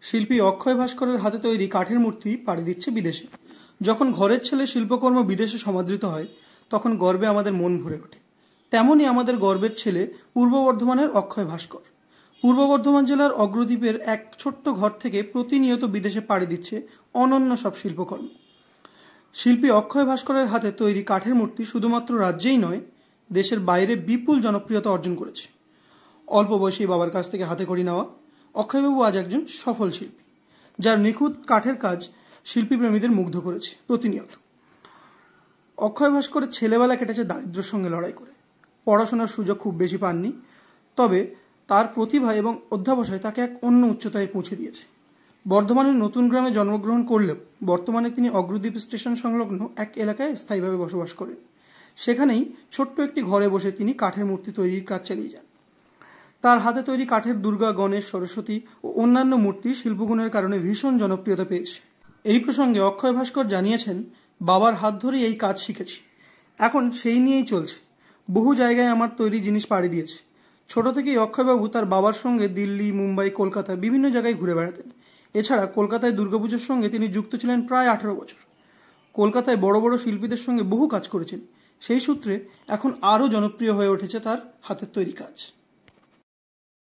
শিল্পী অক্ষয় ভাস্করের হাতে তৈরি কাঠের মূর্তি পাড়ি দিচ্ছে বিদেশে। যখন ঘরের ছেলে শিল্পকর্ম বিদেশে সমাদৃত হয় তখন গর্বে আমাদের মন ভরে ওঠে। তেমনই আমাদের গর্বের ছেলে পূর্ব বর্ধমানের অক্ষয় ভাস্কর। পূর্ব বর্ধমান জেলার অগ্রদ্বীপের এক ছোট্ট ঘর থেকে প্রতিনিয়ত বিদেশে পাড়ি দিচ্ছে অনন্য সব শিল্পকর্ম। শিল্পী অক্ষয় ভাস্করের হাতে তৈরি কাঠের মূর্তি শুধুমাত্র রাজ্যেই নয়, দেশের বাইরে বিপুল জনপ্রিয়তা অর্জন করেছে। অল্প বয়সী বাবার কাছ থেকে হাতে খড়ি নেওয়া অক্ষয়বাবু আজ একজন সফল শিল্পী, যার নিখুঁত কাঠের কাজ শিল্পীপ্রেমীদের মুগ্ধ করেছে প্রতিনিয়ত। অক্ষয় ভাস্করের ছেলেবেলা কেটেছে দারিদ্র্যের সঙ্গে লড়াই করে। পড়াশোনার সুযোগ খুব বেশি পাননি, তবে তার প্রতিভা এবং অধ্যাবসায় তাকে এক অন্য উচ্চতায় পৌঁছে দিয়েছে। বর্ধমানের নতুন গ্রামে জন্মগ্রহণ করলেও বর্তমানে তিনি অগ্রদ্বীপ স্টেশন সংলগ্ন এক এলাকায় স্থায়ীভাবে বসবাস করেন। সেখানেই ছোট্ট একটি ঘরে বসে তিনি কাঠের মূর্তি তৈরির কাজ চালিয়ে যান। তার হাতে তৈরি কাঠের দুর্গা, গণেশ, সরস্বতী ও অন্যান্য মূর্তি শিল্পগুণের কারণে ভীষণ জনপ্রিয়তা পেয়েছে। এই প্রসঙ্গে অক্ষয় ভাস্কর জানিয়েছেন, বাবার হাত ধরেই এই কাজ শিখেছি, এখন সেই নিয়েই চলছে। বহু জায়গায় আমার তৈরি জিনিস পাড়ি দিয়েছে। ছোট থেকেই অক্ষয়বাবু তার বাবার সঙ্গে দিল্লি, মুম্বাই, কলকাতা বিভিন্ন জায়গায় ঘুরে বেড়াতেন। এছাড়া কলকাতায় দুর্গাপুজোর সঙ্গে তিনি যুক্ত ছিলেন প্রায় 18 বছর। কলকাতায় বড় বড় শিল্পীদের সঙ্গে বহু কাজ করেছেন। সেই সূত্রে এখন আরও জনপ্রিয় হয়ে উঠেছে তার হাতের তৈরি কাজ।